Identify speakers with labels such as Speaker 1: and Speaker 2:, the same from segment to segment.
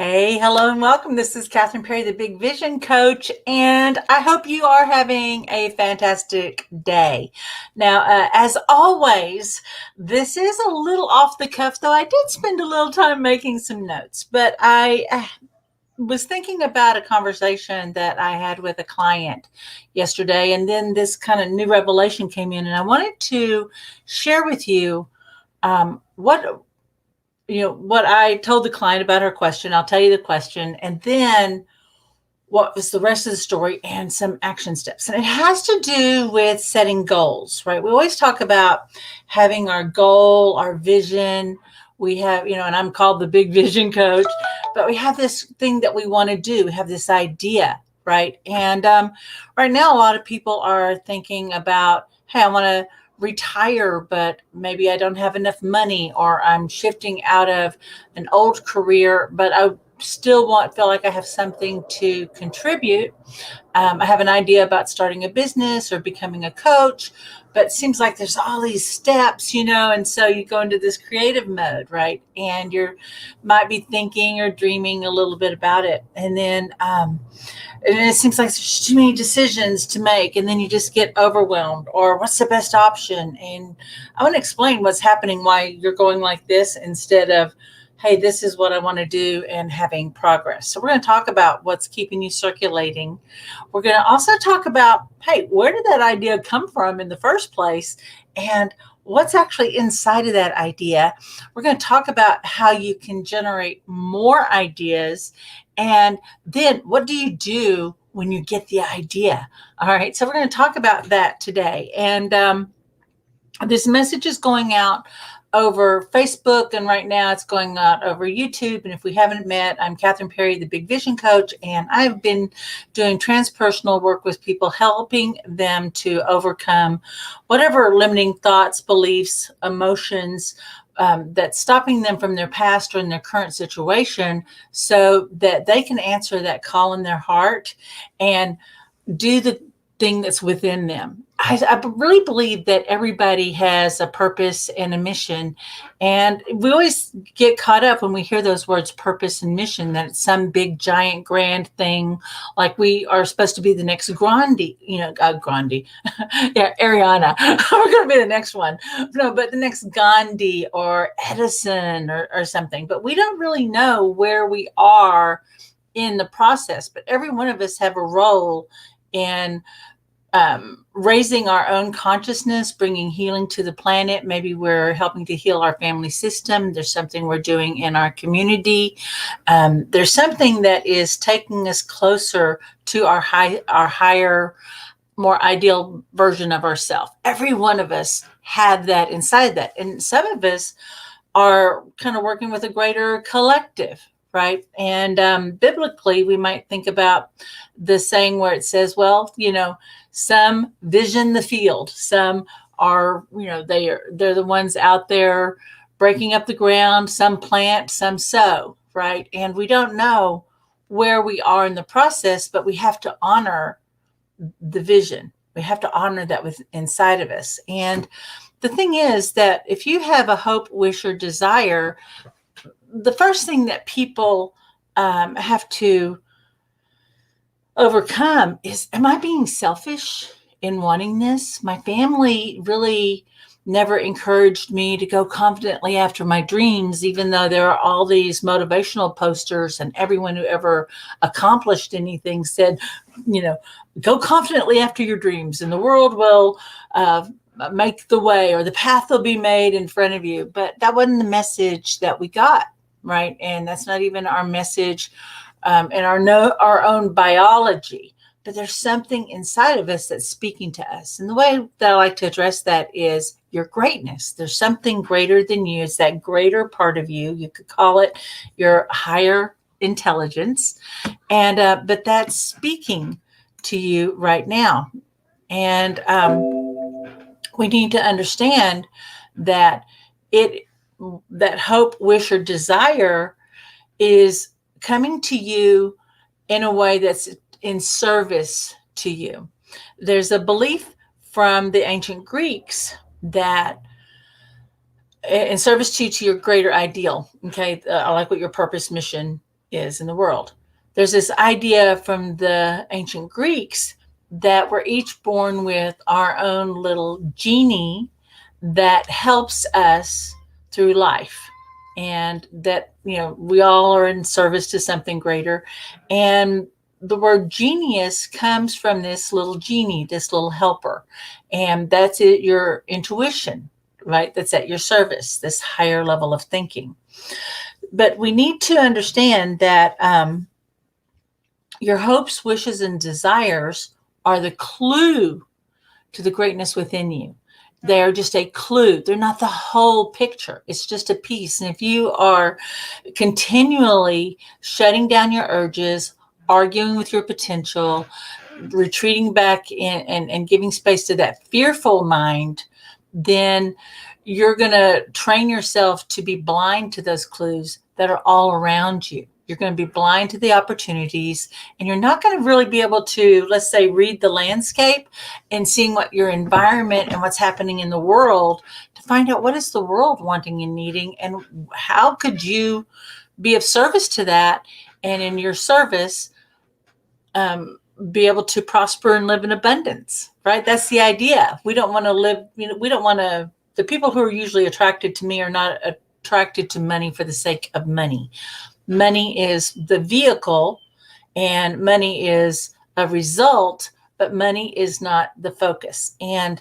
Speaker 1: Hey, hello, and welcome. This is Kathryn Perry, the Big Vision Coach, and I hope you are having a fantastic day. Now, as always, this is a little off the cuff, though I did spend a little time making some notes, but I was thinking about a conversation that I had with a client yesterday, and then this kind of new revelation came in, and I wanted to share with you what I told the client about her question. I'll tell you the question, and then what was the rest of the story and some action steps. And it has to do with setting goals, right? We always talk about having our goal, our vision. We have, and I'm called the Big Vision Coach, but we have this thing that we want to do. We have this idea, right? And right now, a lot of people are thinking about, hey, I want to retire, but maybe I don't have enough money, or I'm shifting out of an old career, but I still feel like I have something to contribute. I have an idea about starting a business or becoming a coach, but it seems like there's all these steps, and so you go into this creative mode, right? And you might be thinking or dreaming a little bit about it. And then it seems like there's too many decisions to make, and then you just get overwhelmed, or what's the best option? And I want to explain what's happening, why you're going like this instead of, hey, this is what I want to do, and having progress. So we're going to talk about what's keeping you circulating. We're going to also talk about, hey, where did that idea come from in the first place? And what's actually inside of that idea? We're going to talk about how you can generate more ideas. And then what do you do when you get the idea? All right. So we're going to talk about that today. And this message is going out over Facebook, and right now it's going out over YouTube. And if we haven't met, I'm Kathryn Perry, the Big Vision Coach, and I've been doing transpersonal work with people, helping them to overcome whatever limiting thoughts, beliefs, emotions that's stopping them from their past or in their current situation, so that they can answer that call in their heart and do the thing that's within them. I really believe that everybody has a purpose and a mission. And we always get caught up when we hear those words, purpose and mission, that it's some big, giant, grand thing. Like we are supposed to be the next Grandi, Grandi. Yeah, Ariana. We're going to be the next one. No, but the next Gandhi or Edison or something. But we don't really know where we are in the process. But every one of us have a role in raising our own consciousness, bringing healing to the planet. Maybe we're helping to heal our family system. There's something we're doing in our community. There's something that is taking us closer to our higher, more ideal version of ourselves. Every one of us have that inside that. And some of us are kind of working with a greater collective, right? And biblically, we might think about the saying where it says, well, some vision the field. Some are, they're the ones out there breaking up the ground. Some plant, some sow, right? And we don't know where we are in the process, but we have to honor the vision. We have to honor that inside of us. And the thing is that if you have a hope, wish, or desire, the first thing that people have to overcome is, am I being selfish in wanting this? My family really never encouraged me to go confidently after my dreams, even though there are all these motivational posters, and everyone who ever accomplished anything said, go confidently after your dreams and the world will make the way, or the path will be made in front of you. But that wasn't the message that we got, right? And that's not even our message in our own biology. But there's something inside of us that's speaking to us. And the way that I like to address that is your greatness. There's something greater than you. It's that greater part of you. You could call it your higher intelligence. And but that's speaking to you right now. And we need to understand that that hope, wish, or desire is coming to you in a way that's in service to you. There's a belief from the ancient Greeks that in service to your greater ideal. Okay. I like what your purpose, mission is in the world. There's this idea from the ancient Greeks that we're each born with our own little genie that helps us through life, and that, we all are in service to something greater. And the word genius comes from this little genie, this little helper, and that's it, your intuition, right? That's at your service, this higher level of thinking. But we need to understand that your hopes, wishes, and desires are the clue to the greatness within you. They're just a clue. They're not the whole picture. It's just a piece. And if you are continually shutting down your urges, arguing with your potential, retreating back in and giving space to that fearful mind, then you're going to train yourself to be blind to those clues that are all around you. You're going to be blind to the opportunities, and you're not going to really be able to, let's say, read the landscape and seeing what your environment and what's happening in the world to find out what is the world wanting and needing, and how could you be of service to that, and in your service, be able to prosper and live in abundance, right? That's the idea. We don't want to live, we don't want to, the people who are usually attracted to me are not attracted to money for the sake of money. Money is the vehicle and money is a result, but money is not the focus. And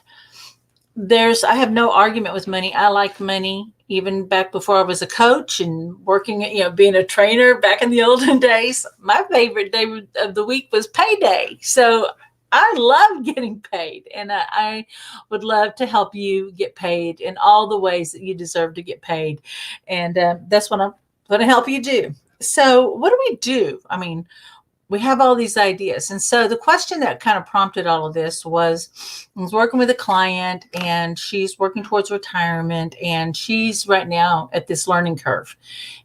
Speaker 1: I have no argument with money. I like money. Even back before I was a coach and working, being a trainer back in the olden days, my favorite day of the week was payday. So I love getting paid, and I would love to help you get paid in all the ways that you deserve to get paid. And that's what I'm going to help you do. So what do we do? I mean, we have all these ideas. And so the question that kind of prompted all of this was, I was working with a client, and she's working towards retirement, and she's right now at this learning curve.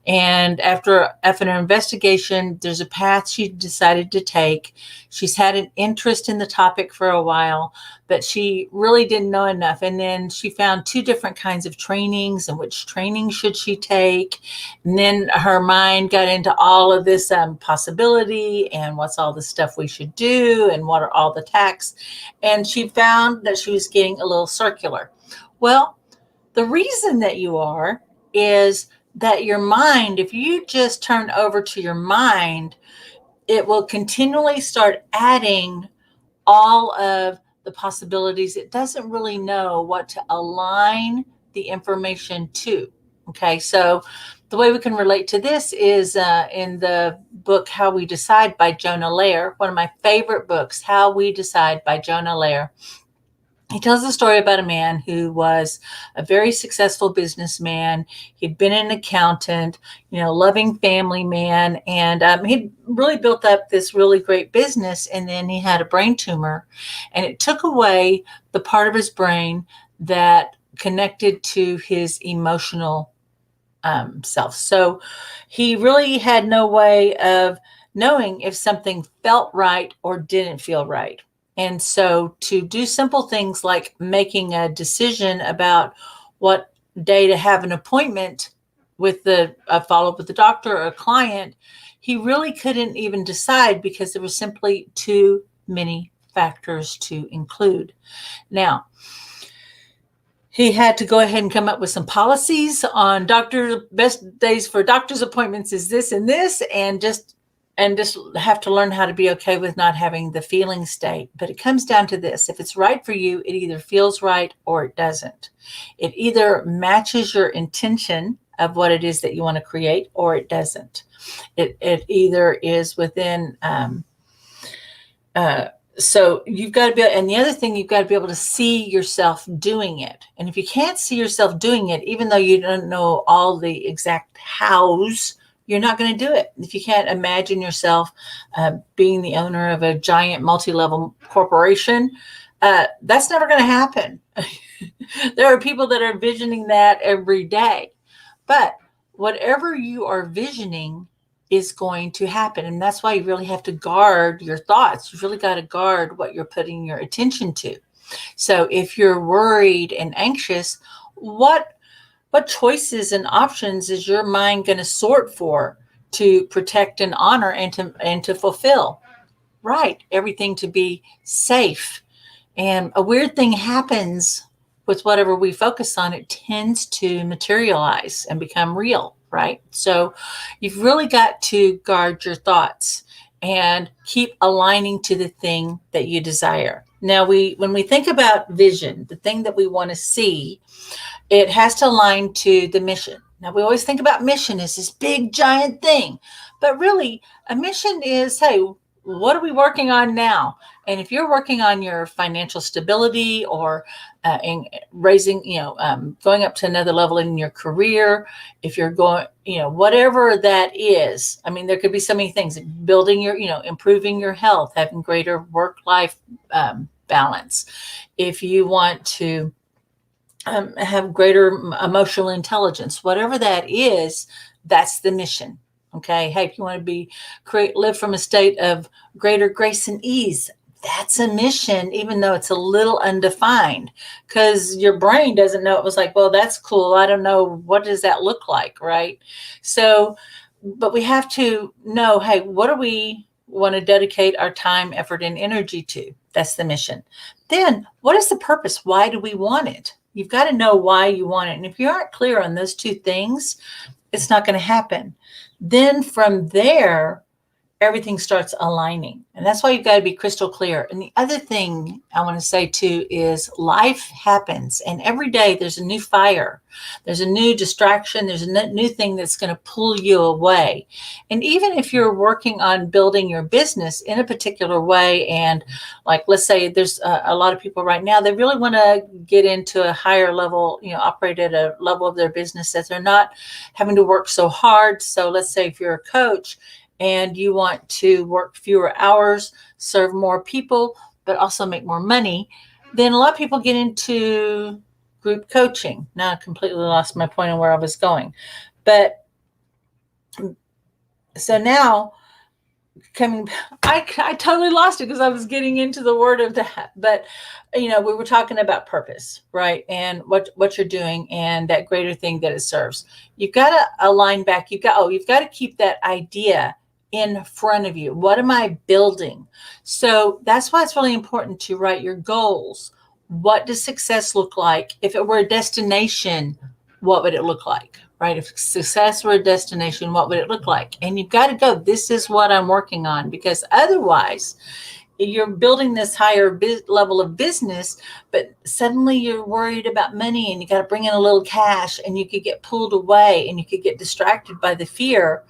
Speaker 1: And after an investigation, there's a path she decided to take. She's had an interest in the topic for a while, but she really didn't know enough. And then she found 2 different kinds of trainings, and which training should she take. And then her mind got into all of this possibility, and what's all the stuff we should do, and what are all the tasks. And she found that she was getting a little circular. Well, the reason that you are is that your mind, if you just turn over to your mind, it will continually start adding all of the possibilities. It doesn't really know what to align the information to. Okay, so the way we can relate to this is in the book How We Decide by Jonah Lehrer, one of my favorite books, How We Decide by Jonah Lehrer. He tells a story about a man who was a very successful businessman. He'd been an accountant, loving family man, and he'd really built up this really great business. And then he had a brain tumor, and it took away the part of his brain that connected to his emotional self. So he really had no way of knowing if something felt right or didn't feel right. And so to do simple things like making a decision about what day to have an appointment with a follow-up with the doctor or a client, he really couldn't even decide because there were simply too many factors to include. Now, he had to go ahead and come up with some policies on best days for doctor's appointments is this and this, and just have to learn how to be okay with not having the feeling state. But it comes down to this. If it's right for you, it either feels right or it doesn't. It either matches your intention of what it is that you want to create, or it doesn't. It either is within, so you've got to be, and the other thing, you've got to be able to see yourself doing it. And if you can't see yourself doing it, even though you don't know all the exact hows, you're not going to do it. If you can't imagine yourself being the owner of a giant multi-level corporation, that's never going to happen. There are people that are visioning that every day. But whatever you are visioning is going to happen. And that's why you really have to guard your thoughts. You've really got to guard what you're putting your attention to. So if you're worried and anxious, what choices and options is your mind going to sort for to protect and honor and to fulfill. Right. Everything to be safe. And a weird thing happens with whatever we focus on, it tends to materialize and become real, right? So you've really got to guard your thoughts and keep aligning to the thing that you desire. Now, when we think about vision, the thing that we want to see, it has to align to the mission. Now, we always think about mission as this big, giant thing, but really, a mission is, hey, what are we working on now? And if you're working on your financial stability or in raising, going up to another level in your career, if you're going, whatever that is, I mean, there could be so many things: building your, improving your health, having greater work-life balance. If you want to have greater emotional intelligence, whatever that is, that's the mission. Okay. Hey, if you want to live from a state of greater grace and ease, that's a mission, even though it's a little undefined, because your brain doesn't know. It was like, well, that's cool. I don't know. What does that look like? Right. So, but we have to know, hey, what do we want to dedicate our time, effort, and energy to? That's the mission. Then what is the purpose? Why do we want it? You've got to know why you want it. And if you aren't clear on those two things, it's not going to happen. Then from there, everything starts aligning. And that's why you've got to be crystal clear. And the other thing I want to say too is life happens, and every day there's a new fire. There's a new distraction. There's a new thing that's going to pull you away. And even if you're working on building your business in a particular way, and like, let's say there's a lot of people right now, they really want to get into a higher level, operate at a level of their business that they're not having to work so hard. So let's say if you're a coach, and you want to work fewer hours, serve more people, but also make more money, then a lot of people get into group coaching. Now I completely lost my point on where I was going. But so now I totally lost it because I was getting into the word of that. But, we were talking about purpose, right? And what you're doing and that greater thing that it serves. You've got to align back. You've got to keep that idea in front of you. What am I building? So that's why it's really important to write your goals. What does success look like? If it were a destination, what would it look like? Right? If success were a destination, what would it look like? And you've got to go, this is what I'm working on, because otherwise you're building this higher level of business, but suddenly you're worried about money and you got to bring in a little cash, and you could get pulled away and you could get distracted by the fear.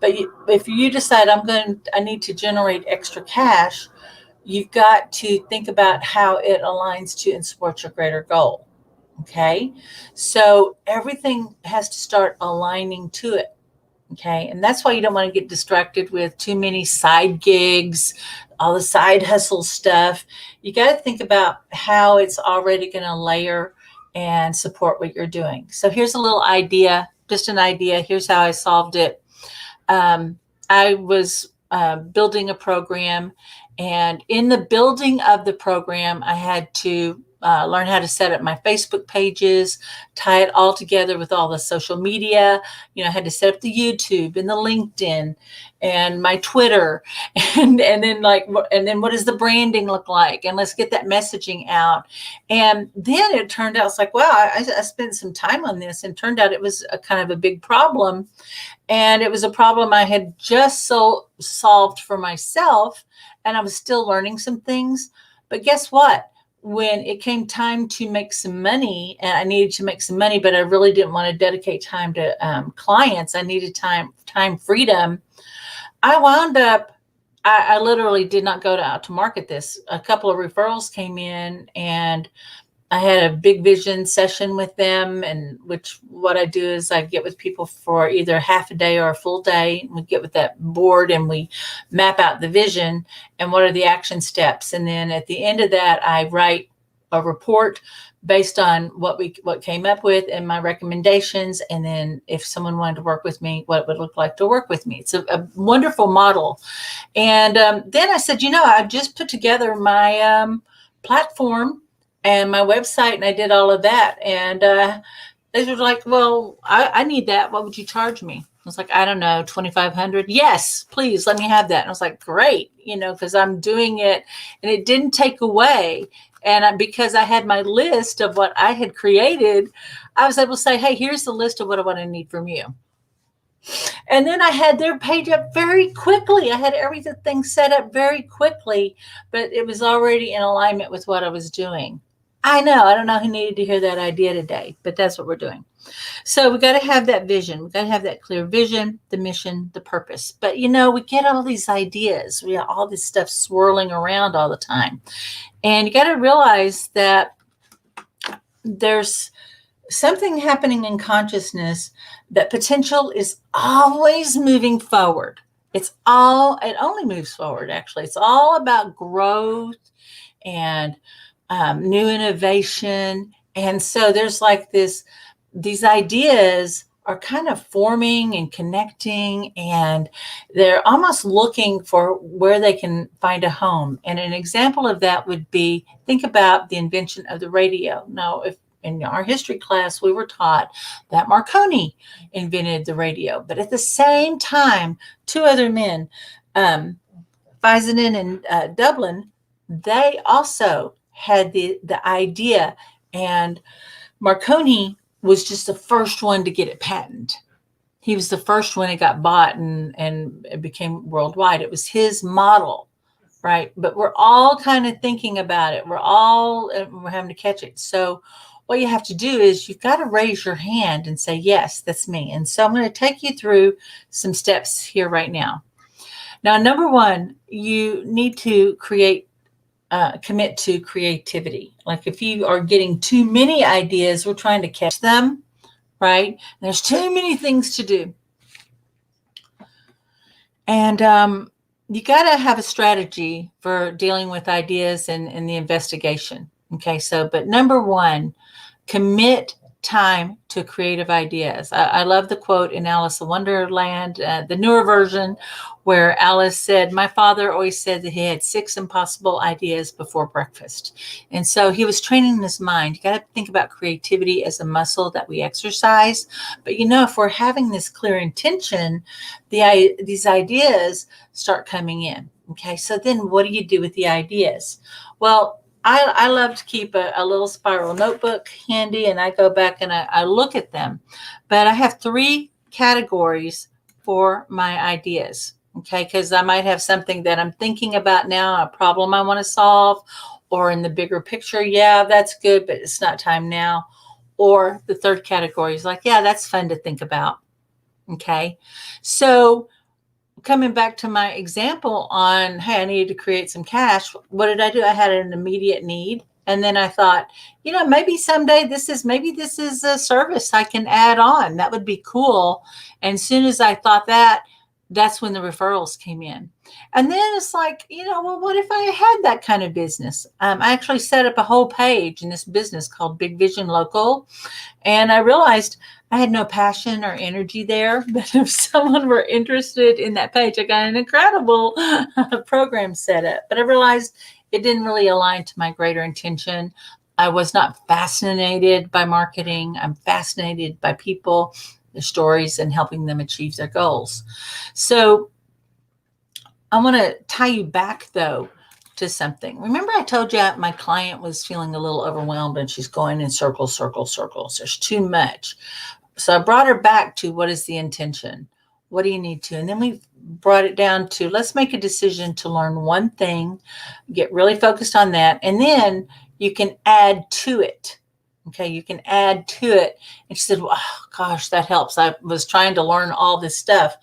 Speaker 1: But if you decide I need to generate extra cash, you've got to think about how it aligns to and supports your greater goal. Okay. So everything has to start aligning to it. Okay. And that's why you don't want to get distracted with too many side gigs, all the side hustle stuff. You got to think about how it's already going to layer and support what you're doing. So here's a little idea, just an idea. Here's how I solved it. I was building a program, and in the building of the program, I had to learn how to set up my Facebook pages, tie it all together with all the social media. I had to set up the YouTube and the LinkedIn and my Twitter, and then what does the branding look like? And let's get that messaging out. And then it turned out, it's like, wow, I spent some time on this, and turned out it was a kind of a big problem. And it was a problem I had just solved for myself, and I was still learning some things. But guess what? When it came time to make some money, and I needed to make some money, but I really didn't want to dedicate time to clients. I needed time freedom. I wound up, I literally did not go out to market this. A couple of referrals came in, and I had a big vision session with them, and what I do is I get with people for either half a day or a full day. We get with that board and we map out the vision and what are the action steps. And then at the end of that, I write a report based on what came up with and my recommendations. And then if someone wanted to work with me, what it would look like to work with me. It's a wonderful model. And then I said, I just put together my platform and my website, and I did all of that. And they were like, well, I need that. What would you charge me? was like, I don't know, 2,500. Yes, please let me have that. And I was like, great, because I'm doing it, and it didn't take away. And because I had my list of what I had created, I was able to say, hey, here's the list of what I want to need from you. And then I had their page up very quickly. I had everything set up very quickly, but it was already in alignment with what I was doing. I don't know who needed to hear that idea today, but that's what we're doing. So we got to have that vision. We got to have that clear vision, the mission, the purpose. But we get all these ideas. We have all this stuff swirling around all the time. And you got to realize that there's something happening in consciousness, that potential is always moving forward. It only moves forward, actually. It's all about growth and new innovation. And so there's like these ideas are kind of forming and connecting, and they're almost looking for where they can find a home. And an example of that would be, think about the invention of the radio. Now, if in our history class, we were taught that Marconi invented the radio, but at the same time, two other men, Feisenman and Dublin, they also had the idea, and Marconi was just the first one to get it patented. He was the first one that got bought and it became worldwide. It was his model, right? But we're all kind of thinking about it. We're having to catch it. So what you have to do is you've got to raise your hand and say, yes, that's me. And so I'm going to take you through some steps here right now. Now, number one, you need to commit to creativity. Like if you are getting too many ideas, we're trying to catch them, right? There's too many things to do. And you got to have a strategy for dealing with ideas and the investigation. Okay, but number one, commit time to creative ideas. I love the quote in Alice in Wonderland, the newer version, where Alice said, my father always said that he had 6 impossible ideas before breakfast. And so he was training his mind. You got to think about creativity as a muscle that we exercise. But if we're having this clear intention, these ideas start coming in. Okay, so then what do you do with the ideas? Well, I love to keep a little spiral notebook handy, and I go back and I look at them. But I have 3 categories for my ideas, okay? Because I might have something that I'm thinking about now, a problem I want to solve, or in the bigger picture, yeah, that's good, but it's not time now. Or the third category is like, yeah, that's fun to think about, okay? So coming back to my example on, hey, I needed to create some cash. What did I do? I had an immediate need. And then I thought, maybe someday this is a service I can add on. That would be cool. And as soon as I thought that, that's when the referrals came in. And then it's like, well, what if I had that kind of business? I actually set up a whole page in this business called Big Vision Local. And I realized I had no passion or energy there, but if someone were interested in that page, I got an incredible program set up. But I realized it didn't really align to my greater intention. I was not fascinated by marketing. I'm fascinated by people, their stories, and helping them achieve their goals. So I want to tie you back, though, to something. Remember I told you my client was feeling a little overwhelmed and she's going in circles. There's too much. So I brought her back to, what is the intention? What do you need to? And then we brought it down to, let's make a decision to learn one thing, get really focused on that. And then you can add to it. Okay, you can add to it. And she said, well, oh, gosh, that helps. I was trying to learn all this stuff.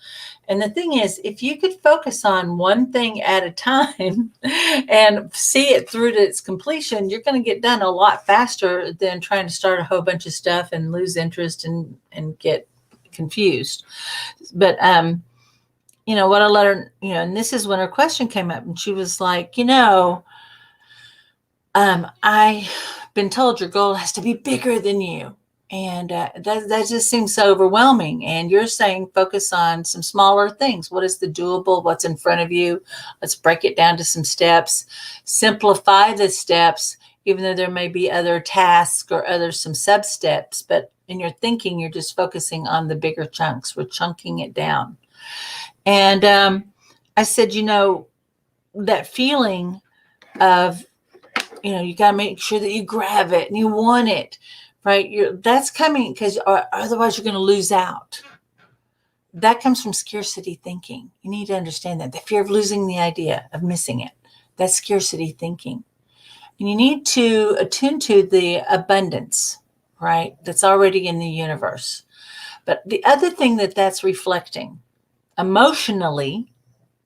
Speaker 1: And the thing is, if you could focus on one thing at a time and see it through to its completion, you're going to get done a lot faster than trying to start a whole bunch of stuff and lose interest and get confused. But, what I let her, and this is when her question came up, and she was like, I've been told your goal has to be bigger than you. And that just seems so overwhelming. And you're saying focus on some smaller things. What is the doable? What's in front of you? Let's break it down to some steps. Simplify the steps, even though there may be other tasks or some sub steps. But in your thinking, you're just focusing on the bigger chunks. We're chunking it down. And I said, that feeling of, you got to make sure that you grab it and you want it, right? That's coming because otherwise you're going to lose out. That comes from scarcity thinking. You need to understand that. The fear of losing the idea, of missing it. That's scarcity thinking. And you need to attune to the abundance, right? That's already in the universe. But the other thing that's reflecting emotionally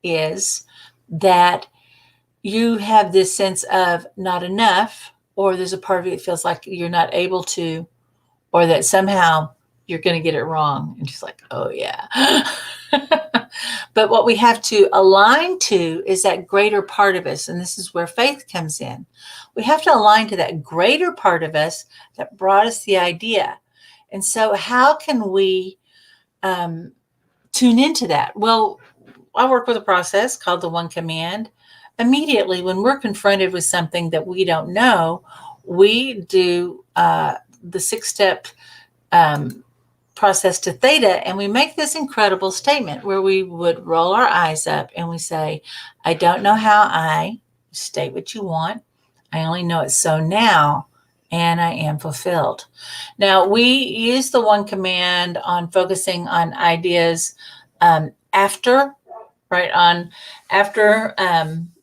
Speaker 1: is that you have this sense of not enough, or there's a part of you that feels like you're not able to, or that somehow you're going to get it wrong. And just like, oh yeah. But what we have to align to is that greater part of us. And this is where faith comes in. We have to align to that greater part of us that brought us the idea. And so how can we tune into that? Well, I work with a process called the One Command. Immediately, when we're confronted with something that we don't know, we do the 6-step process to theta, and we make this incredible statement where we would roll our eyes up and we say, I don't know how I state what you want. I only know it's so now, and I am fulfilled. Now, we use the One Command on focusing on ideas after, right? After,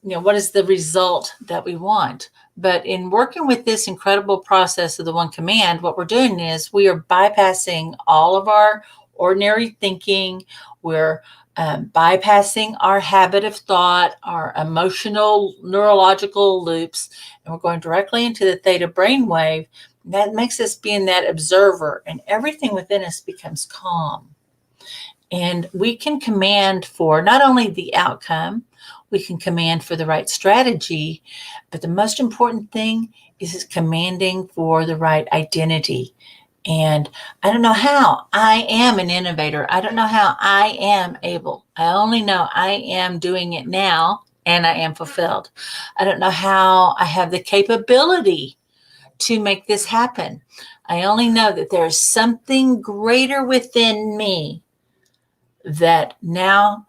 Speaker 1: what is the result that we want? But in working with this incredible process of the One Command, what we're doing is we are bypassing all of our ordinary thinking. We're bypassing our habit of thought, our emotional, neurological loops, and we're going directly into the theta brainwave. That makes us being that observer, and everything within us becomes calm. And we can command for not only the outcome, we can command for the right strategy, but the most important thing is commanding for the right identity. And I don't know how I am an innovator. I don't know how I am able. I only know I am doing it now, and I am fulfilled. I don't know how I have the capability to make this happen. I only know that there is something greater within me that now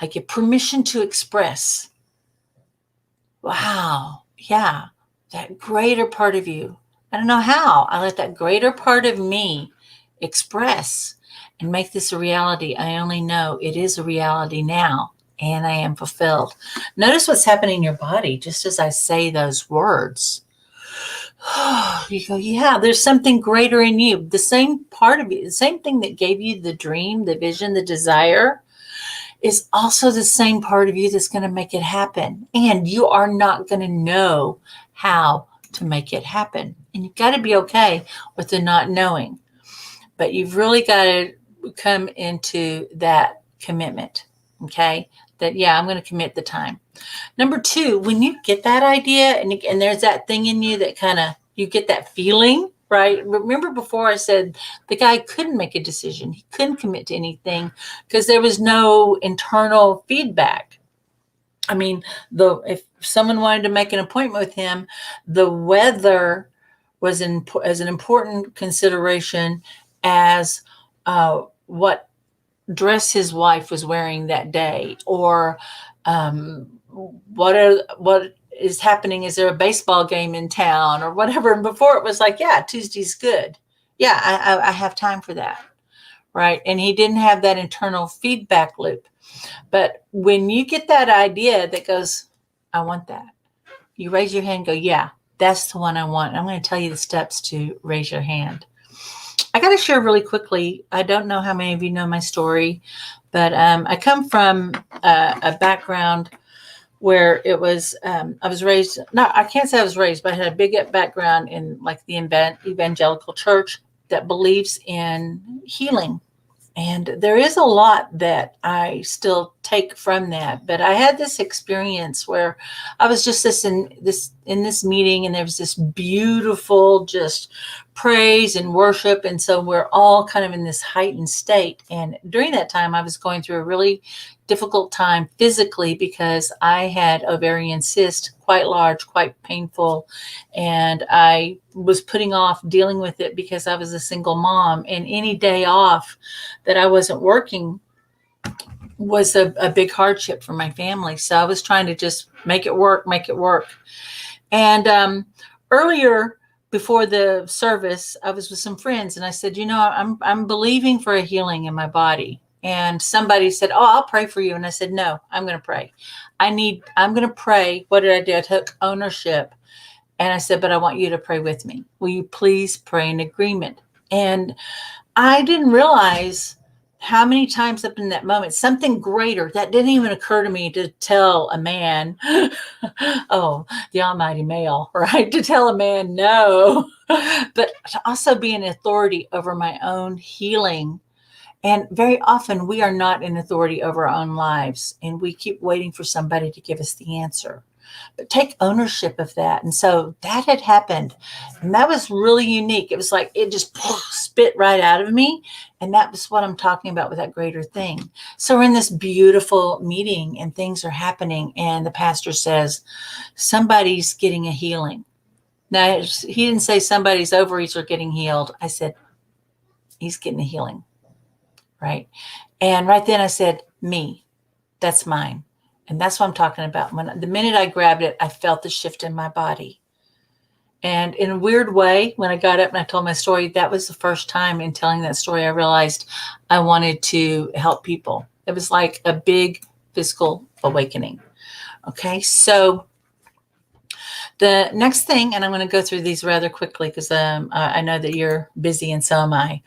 Speaker 1: I get permission to express. Wow. Yeah. That greater part of you. I don't know how. I let that greater part of me express and make this a reality. I only know it is a reality now, and I am fulfilled. Notice what's happening in your body just as I say those words. You go, yeah, there's something greater in you. The same part of you, the same thing that gave you the dream, the vision, the desire, is also the same part of you that's going to make it happen. And you are not going to know how to make it happen. And you've got to be okay with the not knowing. But you've really got to come into that commitment, okay? That, yeah, I'm going to commit the time. Number 2, when you get that idea and there's that thing in you that kind of, you get that feeling, right? Remember before I said the guy couldn't make a decision. He couldn't commit to anything because there was no internal feedback. I mean, if someone wanted to make an appointment with him, the weather was as an important consideration as what dress his wife was wearing that day, or what is happening? Is there a baseball game in town or whatever? And before it was like, yeah, Tuesday's good. Yeah, I have time for that, right? And he didn't have that internal feedback loop. But when you get that idea that goes, I want that, you raise your hand and go, yeah, that's the one I want. I'm going to tell you the steps to raise your hand. I got to share really quickly. I don't know how many of you know my story, but I come from a background where it was, I was raised, I can't say I was raised, but I had a big background in like the evangelical church that believes in healing. And there is a lot that I still take from that. But I had this experience where I was just in this meeting, and there was this beautiful just praise and worship, and so we're all kind of in this heightened state. And during that time, I was going through a really difficult time physically because I had ovarian cyst, quite large, quite painful, and I was putting off dealing with it because I was a single mom, and any day off that I wasn't working was a big hardship for my family. So I was trying to just make it work. And earlier, before the service, I was with some friends, and I said, I'm believing for a healing in my body. And somebody said, "Oh, I'll pray for you." And I said, "No, I'm going to pray. I'm going to pray." What did I do? I took ownership, and I said, "But I want you to pray with me. Will you please pray in agreement?" And I didn't realize how many times up in that moment, something greater that didn't even occur to me to tell a man, oh, the almighty male, right? To tell a man no, but to also be an authority over my own healing. And very often we are not in authority over our own lives, and we keep waiting for somebody to give us the answer. But take ownership of that. And so that had happened. And that was really unique. It was like it just spit right out of me. And that was what I'm talking about with that greater thing. So we're in this beautiful meeting, and things are happening. And the pastor says, somebody's getting a healing. Now, he didn't say somebody's ovaries are getting healed. I said, he's getting a healing. Right. And right then I said, me, that's mine. And that's what I'm talking about. The minute I grabbed it, I felt the shift in my body. And in a weird way, when I got up and I told my story, that was the first time in telling that story, I realized I wanted to help people. It was like a big physical awakening. Okay. So the next thing, and I'm going to go through these rather quickly because I know that you're busy and so am I.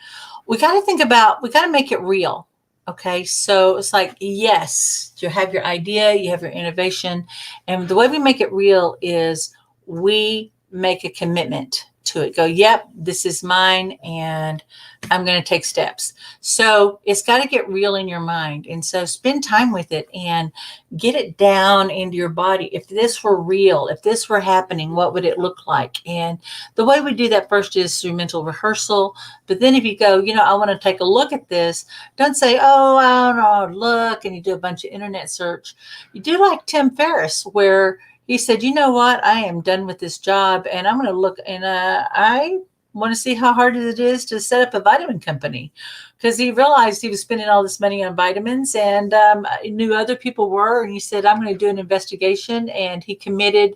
Speaker 1: We got to make it real. Okay. So it's like, yes, you have your idea, you have your innovation. And the way we make it real is we make a commitment to it. Go, yep, this is mine, and I'm going to take steps. So it's got to get real in your mind. And so spend time with it and get it down into your body. If this were real, if this were happening, what would it look like? And the way we do that first is through mental rehearsal. But then if you go, I want to take a look at this, don't say, oh, I don't know, look, and you do a bunch of internet search. You do like Tim Ferriss, where he said, you know what, I am done with this job, and I'm going to look, and I want to see how hard it is to set up a vitamin company, because he realized he was spending all this money on vitamins, and he knew other people were, and he said, I'm going to do an investigation, and he committed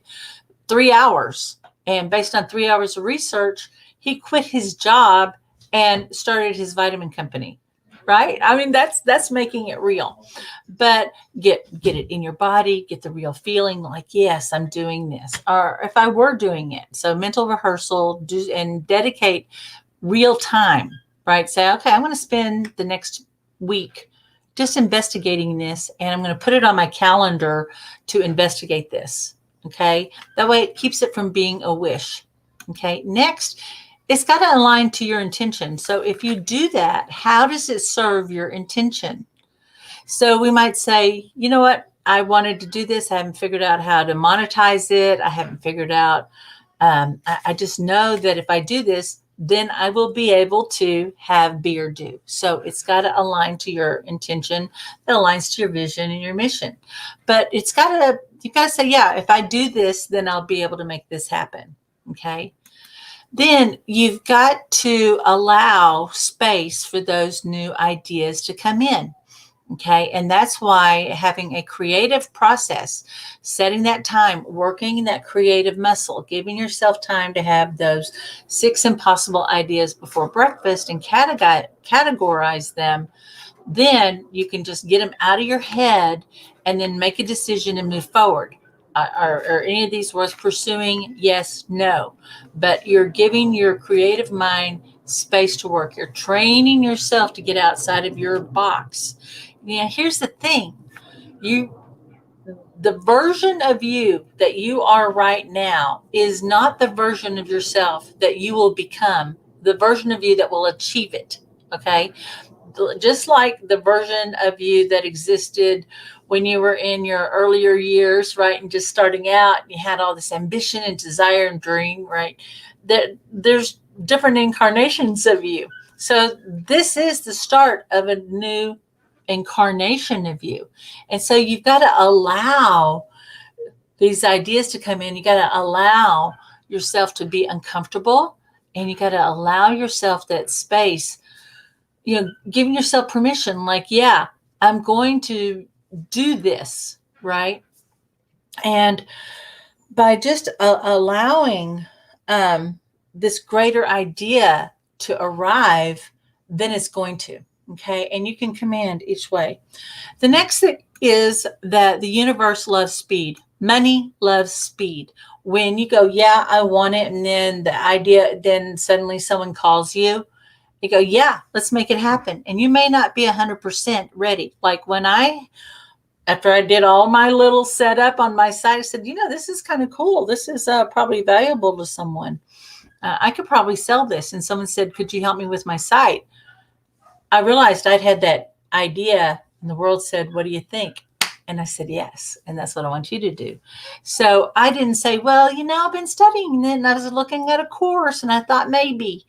Speaker 1: 3 hours, and based on 3 hours of research, he quit his job and started his vitamin company. Right? I mean, that's making it real. But get it in your body, get the real feeling like, yes, I'm doing this. Or if I were doing it. So mental rehearsal, and dedicate real time, right? Say, okay, I'm going to spend the next week just investigating this, and I'm going to put it on my calendar to investigate this. Okay. That way it keeps it from being a wish. Okay. Next, it's got to align to your intention. So if you do that, how does it serve your intention? So we might say, you know what? I wanted to do this. I haven't figured out how to monetize it. I haven't figured out. I just know that if I do this, then I will be able to have be or do. So it's got to align to your intention. That aligns to your vision and your mission. But you've got to say, yeah, if I do this, then I'll be able to make this happen. Okay. Then you've got to allow space for those new ideas to come in. Okay. And that's why having a creative process, setting that time, working that creative muscle, giving yourself time to have those 6 impossible ideas before breakfast and categorize them, then you can just get them out of your head and then make a decision and move forward. Are any of these worth pursuing? Yes, no. But you're giving your creative mind space to work. You're training yourself to get outside of your box. Here's the thing. The version of you that you are right now is not the version of yourself that you will become, the version of you that will achieve it. Okay. just like the version of you that existed when you were in your earlier years, right? And just starting out, and you had all this ambition and desire and dream, right? There's different incarnations of you. So this is the start of a new incarnation of you. And so you've got to allow these ideas to come in. You got to allow yourself to be uncomfortable, and you got to allow yourself that space, giving yourself permission, like, yeah, I'm going to do this, right? And by just allowing this greater idea to arrive, then it's going to, okay? And you can command each way. The next thing is that the universe loves speed. Money loves speed. When you go, yeah, I want it, and then the idea, then suddenly someone calls you, you go, yeah, let's make it happen. And you may not be 100% ready. Like after I did all my little setup on my site, I said, this is kind of cool. This is probably valuable to someone. I could probably sell this. And someone said, could you help me with my site? I realized I'd had that idea, and the world said, what do you think? And I said, yes. And that's what I want you to do. So I didn't say, well, I've been studying, and I was looking at a course, and I thought maybe,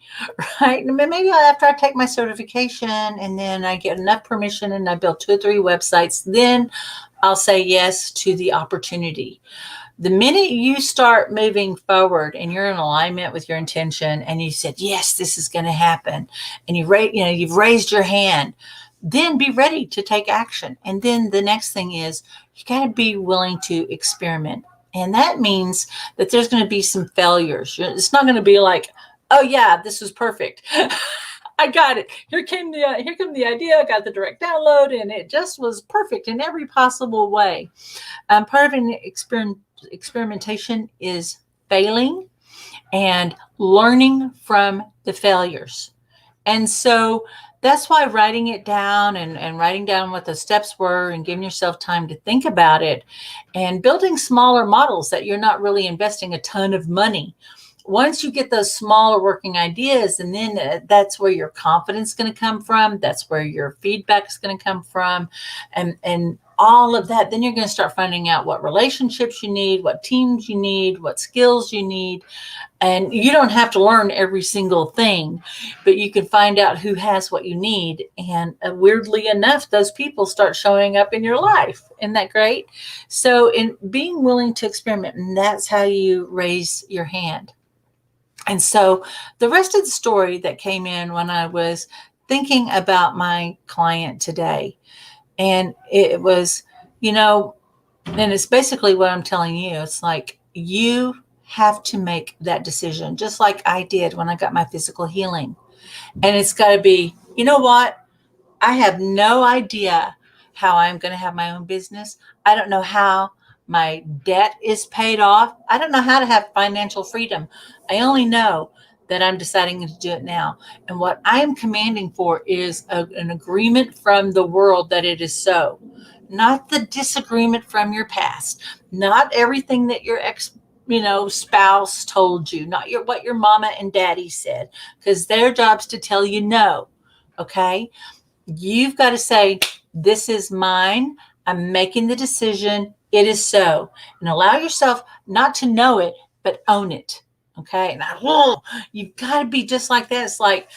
Speaker 1: right? Maybe after I take my certification, and then I get enough permission, and I build 2 or 3 websites, then I'll say yes to the opportunity. The minute you start moving forward and you're in alignment with your intention, and you said, yes, this is going to happen, and you've raised your hand, then be ready to take action. And then the next thing is you got to be willing to experiment. And that means that there's going to be some failures. It's not going to be like, oh yeah, this was perfect. I got it. Here came the idea. I got the direct download, and it just was perfect in every possible way. Part of an experimentation is failing and learning from the failures. And so that's why writing it down and writing down what the steps were, and giving yourself time to think about it, and building smaller models that you're not really investing a ton of money. Once you get those smaller working ideas, and then that's where your confidence is going to come from. That's where your feedback is going to come from. And all of that, then you're going to start finding out what relationships you need, what teams you need, what skills you need. And you don't have to learn every single thing, but you can find out who has what you need. And weirdly enough, those people start showing up in your life. Isn't that great? So in being willing to experiment, and that's how you raise your hand. And so the rest of the story that came in when I was thinking about my client today, and it was, and it's basically what I'm telling you. It's like, you have to make that decision, just like I did when I got my physical healing. And it's got to be, you know what? I have no idea how I'm going to have my own business. I don't know how my debt is paid off. I don't know how to have financial freedom. I only know that I'm deciding to do it now. And what I am commanding for is an agreement from the world that it is so. Not the disagreement from your past. Not everything that your spouse told you. Not what your mama and daddy said. Because their job's to tell you no. Okay? You've got to say, this is mine. I'm making the decision. It is so. And allow yourself not to know it, but own it. Okay? And you've got to be just like that. It's like,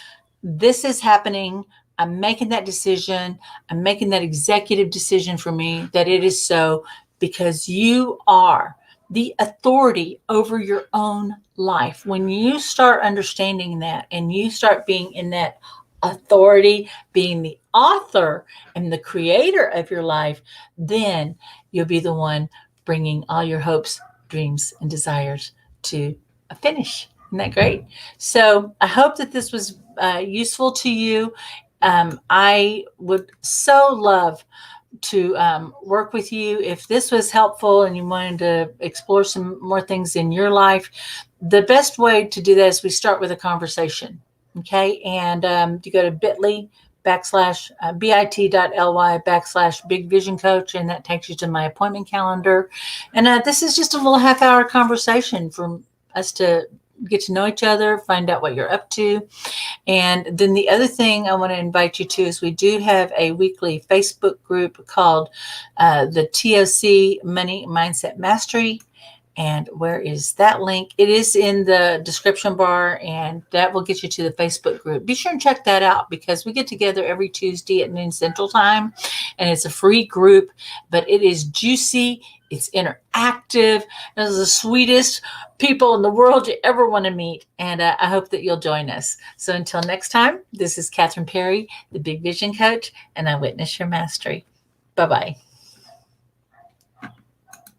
Speaker 1: this is happening. I'm making that decision. I'm making that executive decision for me that it is so, because you are the authority over your own life. When you start understanding that, and you start being in that authority, being the author and the creator of your life, then you'll be the one bringing all your hopes, dreams, and desires to a finish. Isn't that great? So I hope that this was useful to you. I would so love to work with you. If this was helpful and you wanted to explore some more things in your life, the best way to do that is we start with a conversation. Okay. And you go to bit.ly bit.ly/big vision coach, and that takes you to my appointment calendar. And this is just a little half-hour conversation for us to get to know each other, find out what you're up to. And then the other thing I want to invite you to is we do have a weekly Facebook group called the TOC Money Mindset Mastery. And where is that link? It is in the description bar, and that will get you to the Facebook group. Be sure and check that out because we get together every Tuesday at noon Central Time, and it's a free group, but it is juicy. It's interactive. Those are the sweetest people in the world you ever want to meet, and I hope that you'll join us. So until next time, this is Kathryn Perry, the Big Vision Coach, and I witness your mastery. Bye-bye.